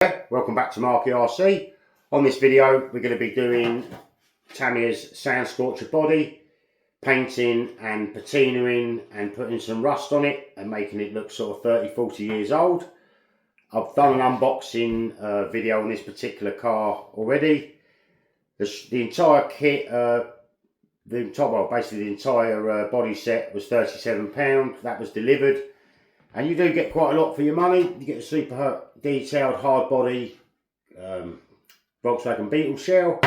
Welcome back to Marky RC. On this video we're going to be doing Tamiya's Sand Scorcher body, painting and patinaing and putting some rust on it and making it look sort of 30-40 years old. I've done an unboxing video on this particular car already. The entire kit, basically the entire body set was £37. That was delivered. And you do get quite a lot for your money. You get a super detailed hard body Volkswagen Beetle shell.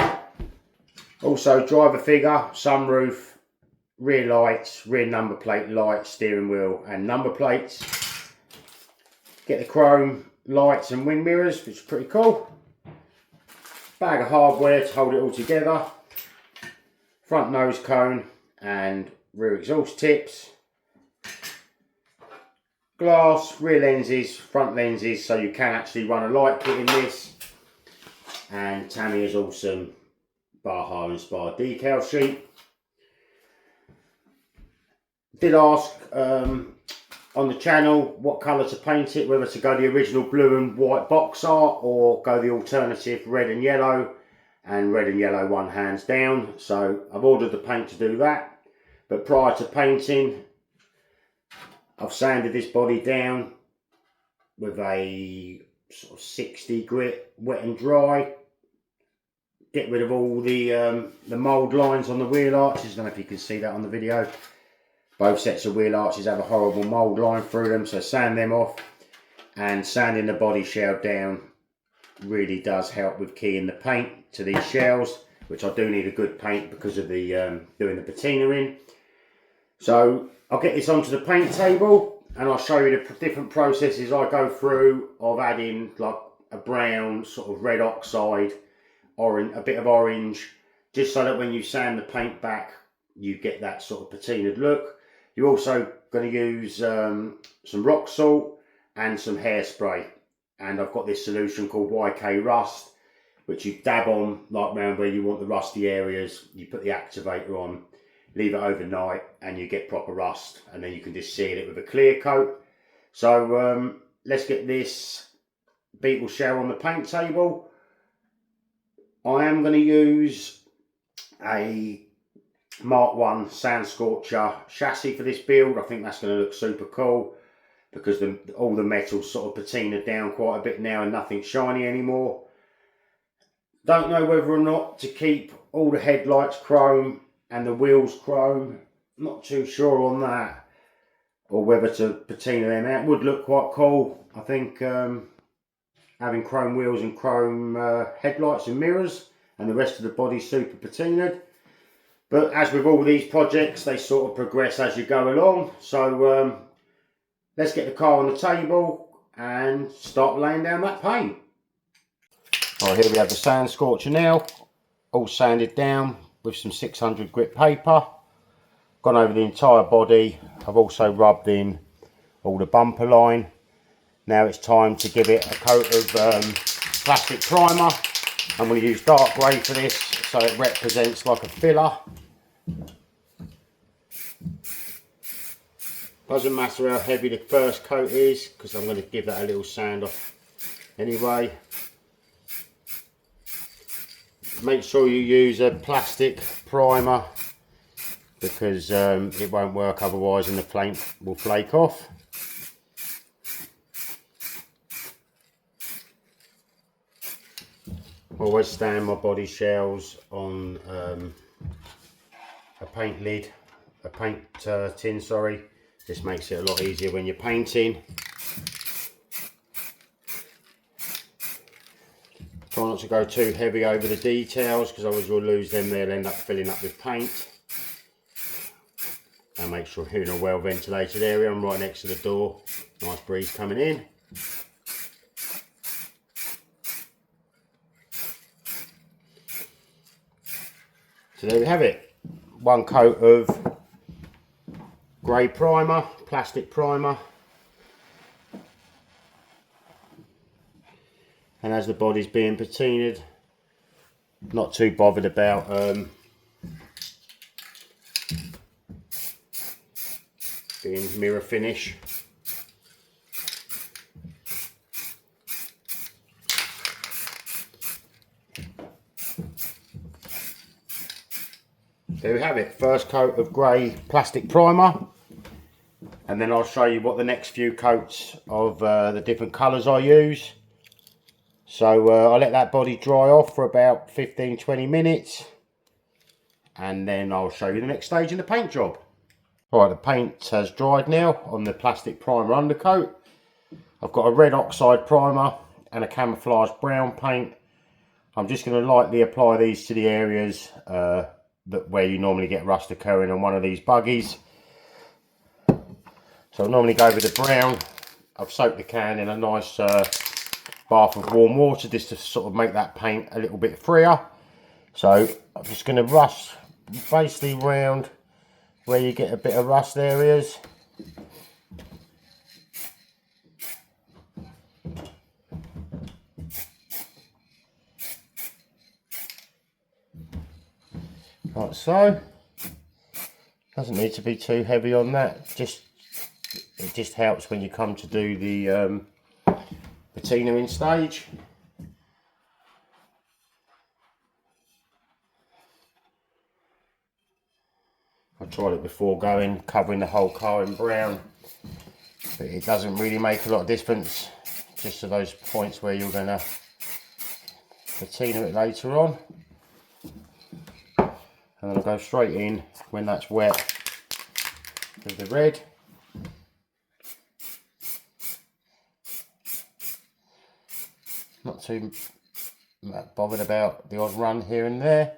Also driver figure, sunroof, rear lights, rear number plate lights, steering wheel and number plates. Get the chrome lights and wing mirrors, which is pretty cool. Bag of hardware to hold it all together. Front nose cone and rear exhaust tips. Glass, rear lenses, front lenses, so you can actually run a light kit in this. And Tamiya's awesome Baja inspired decal sheet. Did ask on the channel what colour to paint it, whether to go the original blue and white box art or go the alternative red and yellow, and red and yellow one hands down. So I've ordered the paint to do that, but prior to painting I've sanded this body down with a sort of 60 grit, wet and dry. Get rid of all the mould lines on the wheel arches. I don't know if you can see that on the video. Both sets of wheel arches have a horrible mould line through them, so sand them off. And sanding the body shell down really does help with keying the paint to these shells, which I do need a good paint because of the doing the patina in. So I'll get this onto the paint table and I'll show you the different processes I go through of adding like a brown sort of red oxide, orange, a bit of orange, just so that when you sand the paint back you get that sort of patinaed look. You're also going to use some rock salt and some hairspray, and I've got this solution called YK Rust, which you dab on like around where you want the rusty areas. You put the activator on, leave it overnight and you get proper rust, and then you can just seal it with a clear coat. So let's get this Beetle shell on the paint table. I am going to use a Mark 1 Sand Scorcher chassis for this build. I think that's going to look super cool because all the metal's sort of patinaed down quite a bit now and nothing's shiny anymore. Don't know whether or not to keep all the headlights chrome and the wheels chrome, not too sure on that, or whether to patina them out. Would look quite cool. I think having chrome wheels and chrome headlights and mirrors, and the rest of the body super patinaed. But as with all these projects, they sort of progress as you go along. So let's get the car on the table and start laying down that paint. Right, here we have the Sand Scorcher now, all sanded down with some 600 grit paper. Gone over the entire body. I've also rubbed in all the bumper line. Now it's time to give it a coat of plastic primer. I'm going to use dark grey for this, so it represents like a filler. Doesn't matter how heavy the first coat is, because I'm going to give that a little sand off anyway. Make sure you use a plastic primer, because it won't work otherwise and the paint will flake off. Always stand my body shells on a paint lid, a paint tin, sorry. This makes it a lot easier when you're painting. Try not to go too heavy over the details, because otherwise you'll lose them. They'll end up filling up with paint. And make sure you're in a well ventilated area. I'm right next to the door. Nice breeze coming in. So there we have it. One coat of grey primer, plastic primer. And as the body's being patinaed, not too bothered about being mirror finish. There we have it, first coat of grey plastic primer, and then I'll show you what the next few coats of the different colours I use. So I'll let that body dry off for about 15-20 minutes, and then I'll show you the next stage in the paint job. Alright, the paint has dried now on the plastic primer undercoat. I've got a red oxide primer and a camouflage brown paint. I'm just going to lightly apply these to the areas where you normally get rust occurring on one of these buggies. So I normally go with the brown. I've soaked the can in a nice bath of warm water just to sort of make that paint a little bit freer. So I'm just going to rust basically round where you get a bit of rust areas. Like so. Doesn't need to be too heavy on that. It just helps when you come to do the patina in stage. I tried it before covering the whole car in brown, but it doesn't really make a lot of difference, just to those points where you're going to patina it later on. And then I'll go straight in when that's wet with the red. Not too bothered about the odd run here and there.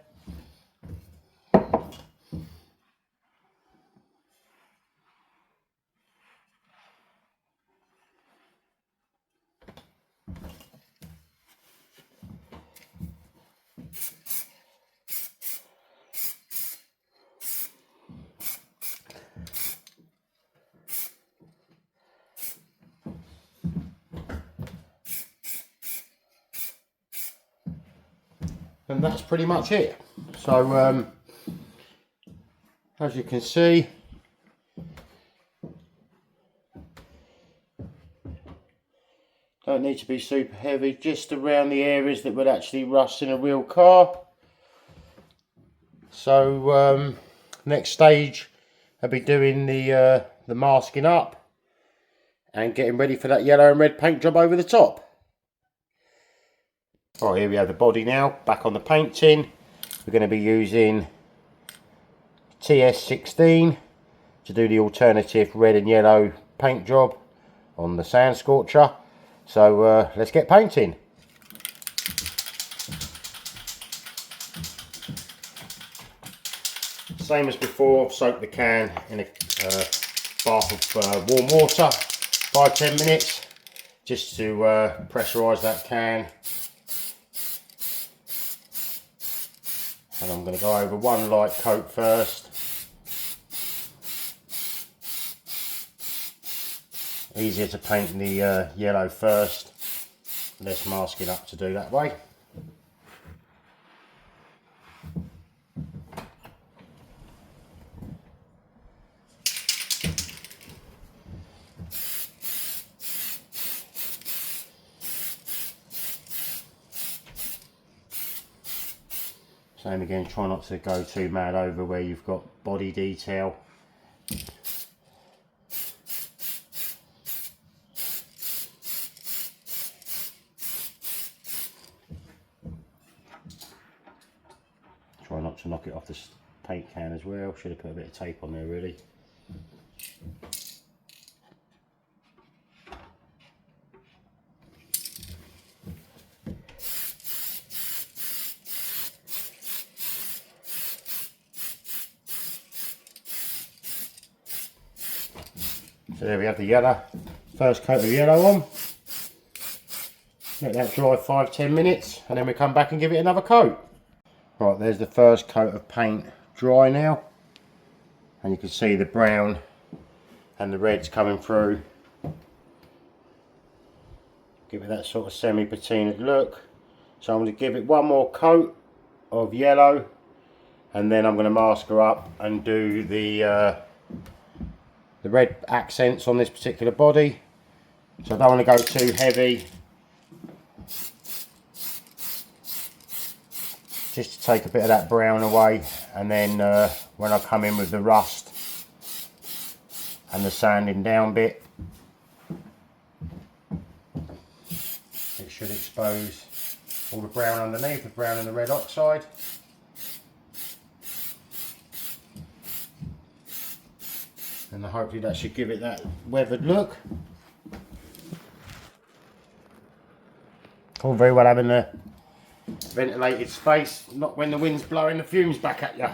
And that's pretty much it. So as you can see, don't need to be super heavy, just around the areas that would actually rust in a real car. So next stage I'll be doing the masking up and getting ready for that yellow and red paint job over the top. Alright, here we have the body now, back on the paint tin. We're going to be using TS16 to do the alternative red and yellow paint job on the sand scorcher. So let's get painting. Same as before, soak the can in a bath of warm water, 5-10 minutes, just to pressurise that can. And I'm going to go over one light coat first. Easier to paint the yellow first, less masking up to do that way. Same again, try not to go too mad over where you've got body detail. Try not to knock it off the paint can as well. Should have put a bit of tape on there really. So there we have the yellow, first coat of yellow on. Let that dry 5-10 minutes and then we come back and give it another coat. Right, there's the first coat of paint dry now. And you can see the brown and the reds coming through. Give it that sort of semi-patinaed look. So I'm going to give it one more coat of yellow and then I'm going to mask her up and do the red accents on this particular body. So I don't want to go too heavy. just to take a bit of that brown away, and then when I come in with the rust and the sanding down bit, it should expose all the brown underneath, the brown and the red oxide. And hopefully that should give it that weathered look. All very well having a ventilated space, not when the wind's blowing the fumes back at you.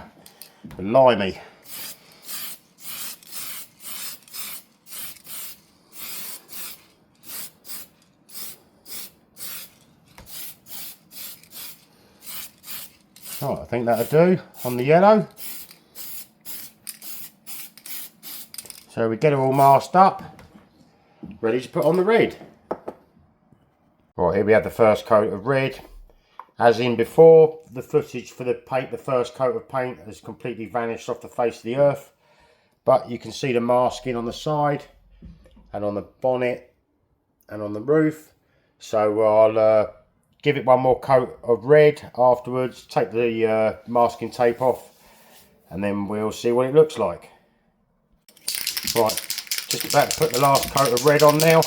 Blimey. Right, I think that'll do on the yellow. So we get it all masked up, ready to put on the red. Right, here we have the first coat of red. As in before, the footage for the paint, the first coat of paint has completely vanished off the face of the earth. But you can see the masking on the side and on the bonnet and on the roof. So I'll give it one more coat of red afterwards, take the masking tape off, and then we'll see what it looks like. Right, just about to put the last coat of red on now.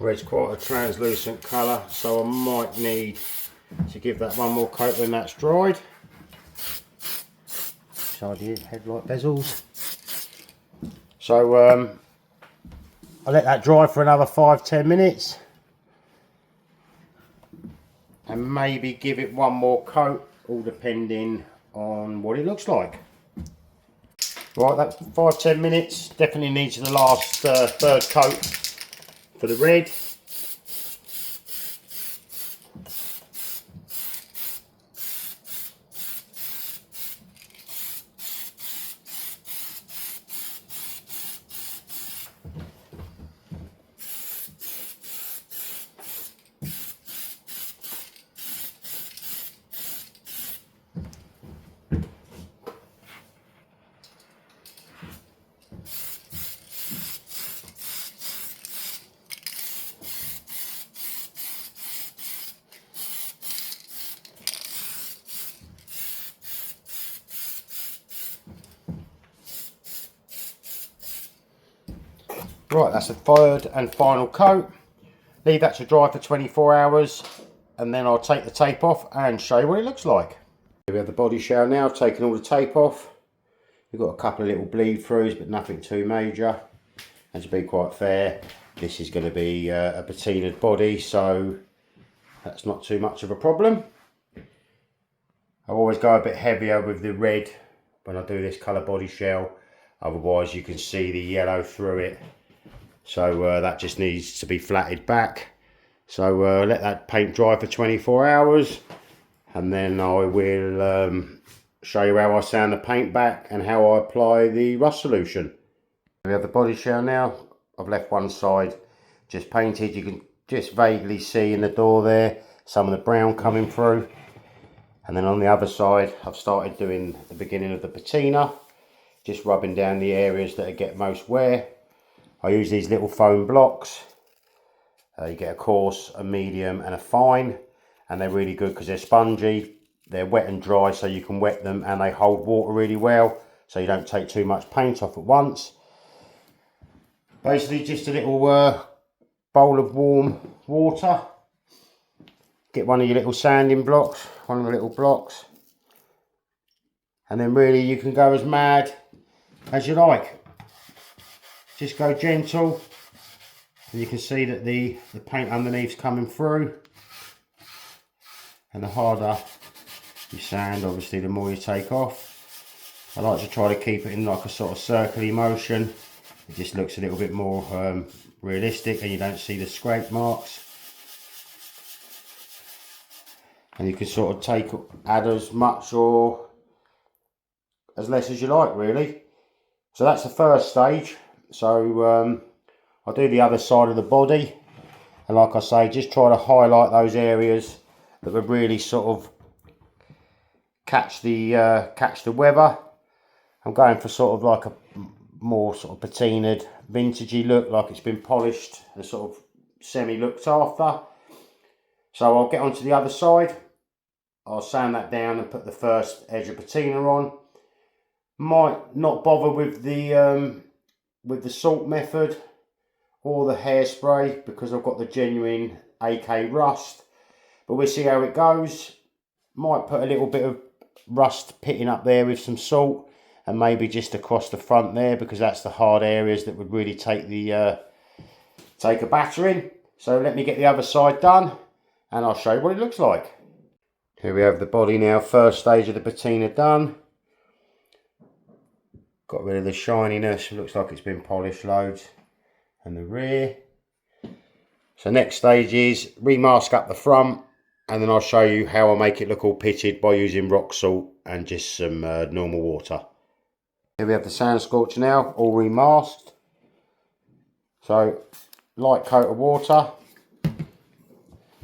Red's quite a translucent colour, so I might need to give that one more coat when that's dried. Side of the headlight bezels. So I'll let that dry for another 5-10 minutes and maybe give it one more coat, all depending on what it looks like. Right, that's 5-10 minutes. Definitely needs the last third coat for the red. Right, that's the third and final coat. Leave that to dry for 24 hours and then I'll take the tape off and show you what it looks like. Here we have the body shell now. I've taken all the tape off. We've got a couple of little bleed throughs, but nothing too major. And to be quite fair, this is going to be a patinaed body, so that's not too much of a problem. I always go a bit heavier with the red when I do this colour body shell, otherwise you can see the yellow through it. So that just needs to be flatted back. So let that paint dry for 24 hours and then I will show you how I sand the paint back and how I apply the rust solution. We have the body shell now. I've left one side just painted. You can just vaguely see in the door there some of the brown coming through. And then on the other side I've started doing the beginning of the patina, just rubbing down the areas that get most wear. I use these little foam blocks. You get a coarse, a medium and a fine, and they're really good because they're spongy, they're wet and dry, so you can wet them, and they hold water really well, so you don't take too much paint off at once. Basically just a little bowl of warm water. Get one of your little sanding blocks, one of the little blocks, and then really you can go as mad as you like. Just go gentle, and you can see that the paint underneath's coming through. And the harder you sand, obviously, the more you take off. I like to try to keep it in like a sort of circular motion. It just looks a little bit more realistic, and you don't see the scrape marks. And you can sort of add as much or as less as you like, really. So that's the first stage. So I'll do the other side of the body, and like I say, just try to highlight those areas that would really sort of catch the weather. I'm going for sort of like a more sort of patinaed, vintagey look, like it's been polished and sort of semi looked after. So I'll get onto the other side. I'll sand that down and put the first edge of patina on. Might not bother with the salt method or the hairspray because I've got the genuine AK rust, but we'll see how it goes. Might put a little bit of rust pitting up there with some salt, and maybe just across the front there, because that's the hard areas that would really take a battering. So let me get the other side done and I'll show you what it looks like. Here we have the body now, first stage of the patina done. Got rid of the shininess, it looks like it's been polished loads, and the rear. So next stage is remask up the front, and then I'll show you how I make it look all pitted by using rock salt and just some normal water. Here we have the sand scorcher now, all remasked. So light coat of water,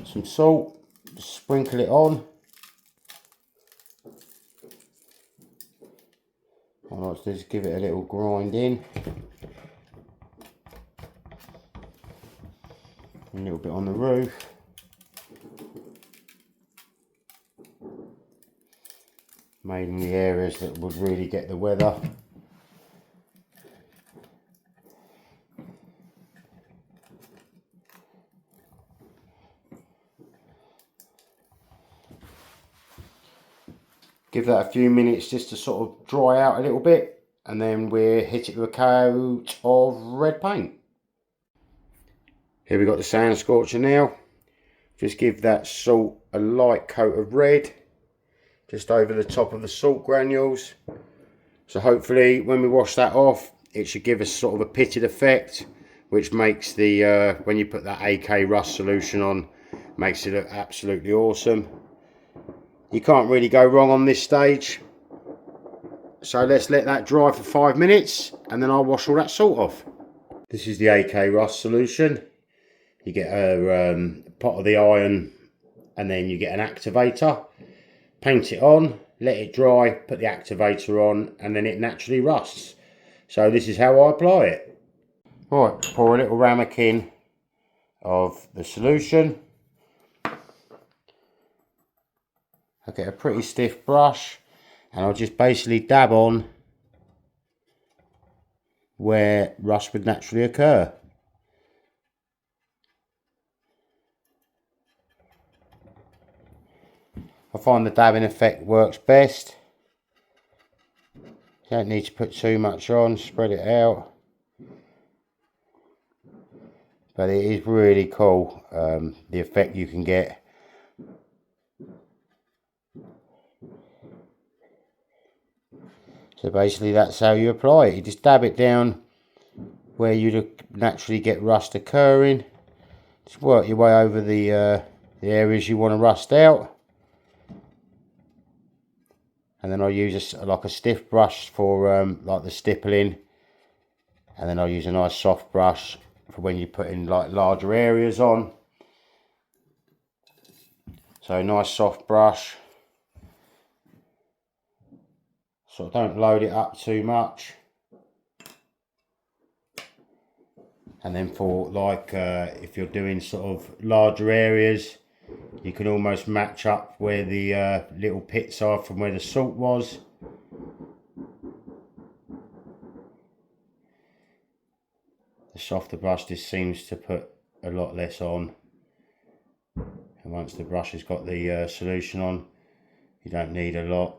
some salt, sprinkle it on. I like to just give it a little grind in. A little bit on the roof. Made in the areas that would really get the weather. Give that a few minutes just to sort of dry out a little bit, and then we'll hit it with a coat of red paint. Here we've got the sand scorcher now. Just give that salt a light coat of red just over the top of the salt granules. So hopefully when we wash that off, it should give us sort of a pitted effect, which makes the when you put that AK rust solution on, makes it look absolutely awesome. You can't really go wrong on this stage. So let's let that dry for 5 minutes, and then I'll wash all that salt off. This is the AK rust solution. You get a pot of the iron, and then you get an activator. Paint it on, let it dry, put the activator on, and then it naturally rusts. So this is how I apply it. Right, pour a little ramekin of the solution. I get a pretty stiff brush, and I'll just basically dab on where rust would naturally occur. I find the dabbing effect works best. You don't need to put too much on, spread it out. But it is really cool, the effect you can get. So basically that's how you apply it. You just dab it down where you'd naturally get rust occurring. Just work your way over the areas you want to rust out. And then I'll use like a stiff brush for like the stippling. And then I'll use a nice soft brush for when you put in like larger areas on. So nice soft brush. So don't load it up too much. And then for like if you're doing sort of larger areas, you can almost match up where the little pits are from where the salt was. The softer brush just seems to put a lot less on. And once the brush has got the solution on, you don't need a lot.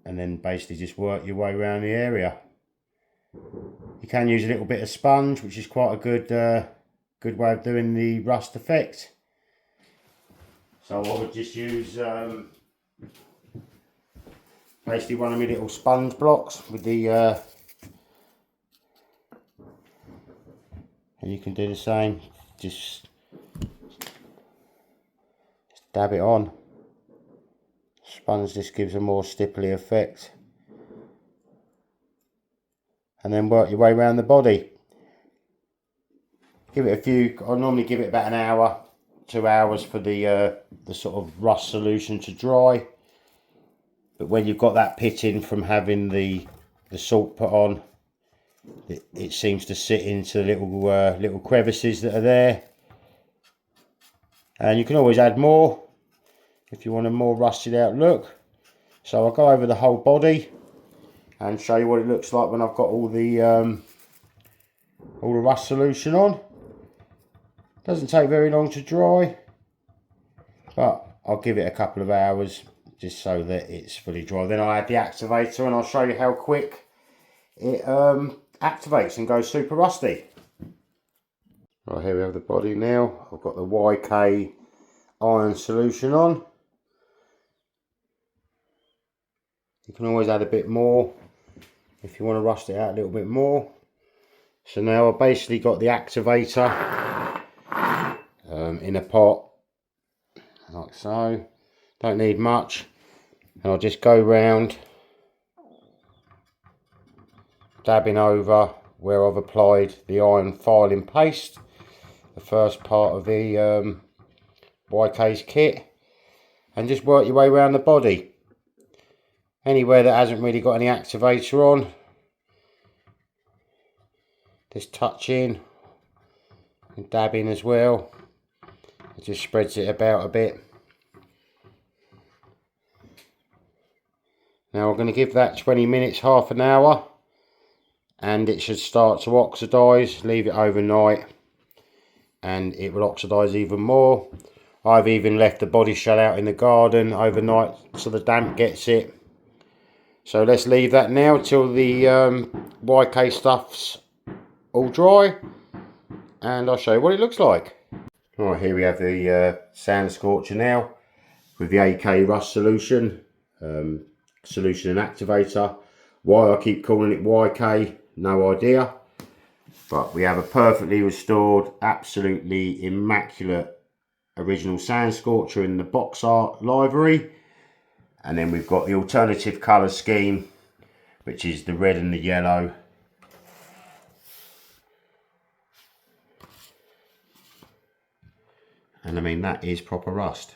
And then basically just work your way around the area. You can use a little bit of sponge, which is quite a good way of doing the rust effect. So I would just use basically one of my little sponge blocks with the and you can do the same, just dab it on. Sponge just gives a more stipply effect, and then work your way around the body. Give it a few, I normally give it about an hour, 2 hours for the sort of rust solution to dry. But when you've got that pitting from having the salt put on, it seems to sit into little crevices that are there. And you can always add more if you want a more rusted out look. So I'll go over the whole body and show you what it looks like when I've got all the rust solution on. Doesn't take very long to dry, but I'll give it a couple of hours just so that it's fully dry. Then I'll add the activator and I'll show you how quick it activates and goes super rusty. Right, here we have the body now. I've got the YK iron solution on. You can always add a bit more if you want to rust it out a little bit more. So now I've basically got the activator in a pot, like so. Don't need much. And I'll just go round, dabbing over where I've applied the iron filing paste, the first part of the YK's kit, and just work your way around the body. Anywhere that hasn't really got any activator on, just touch in and dab in as well. It just spreads it about a bit. Now I'm going to give that 20 minutes, half an hour, and it should start to oxidise. Leave it overnight and it will oxidise even more. I've even left the body shell out in the garden overnight so the damp gets it. So let's leave that now till the YK stuff's all dry, and I'll show you what it looks like. Alright, here we have the sand scorcher now with the AK rust solution, solution and activator. Why I keep calling it YK, no idea. But we have a perfectly restored, absolutely immaculate original sand scorcher in the box art library. And then we've got the alternative colour scheme, which is the red and the yellow. And I mean, that is proper rust.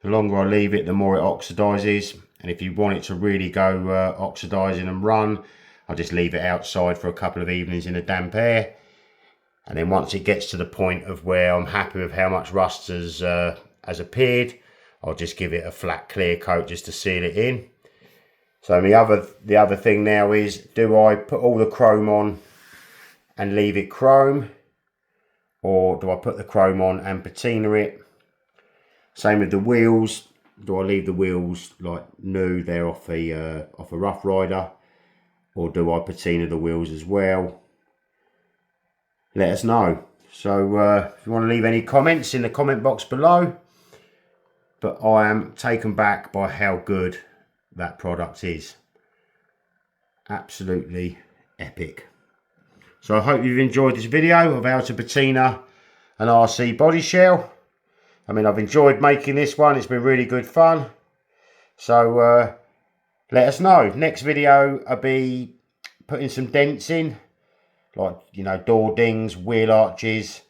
The longer I leave it, the more it oxidises. And if you want it to really go oxidising and run, I'll just leave it outside for a couple of evenings in the damp air. And then once it gets to the point of where I'm happy with how much rust has appeared, I'll just give it a flat clear coat just to seal it in. So the other thing now is, do I put all the chrome on and leave it chrome, or do I put the chrome on and patina it? Same with the wheels. Do I leave the wheels like new, they're off a Rough Rider, or do I patina the wheels as well? Let us know. So if you want to leave any comments in the comment box below. But I am taken back by how good that product is. Absolutely epic. So I hope you've enjoyed this video of how to patina an RC body shell. I mean, I've enjoyed making this one. It's been really good fun. So let us know. Next video I'll be putting some dents in, like, you know, door dings, wheel arches,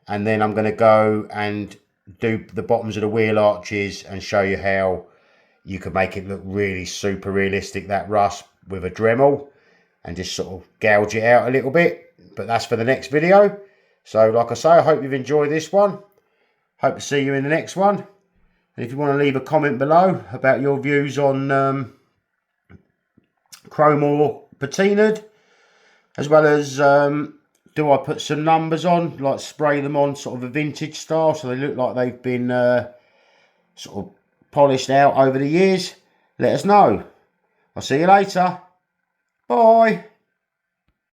and then I'm going to go and do the bottoms of the wheel arches and show you how you can make it look really super realistic, that rust, with a Dremel, and just sort of gouge it out a little bit. But that's for the next video. So like I say, I hope you've enjoyed this one. Hope to see you in the next one. And if you want to leave a comment below about your views on chrome or patinaed, as well as do I put some numbers on, like spray them on sort of a vintage style so they look like they've been sort of polished out over the years? Let us know. I'll see you later. Bye.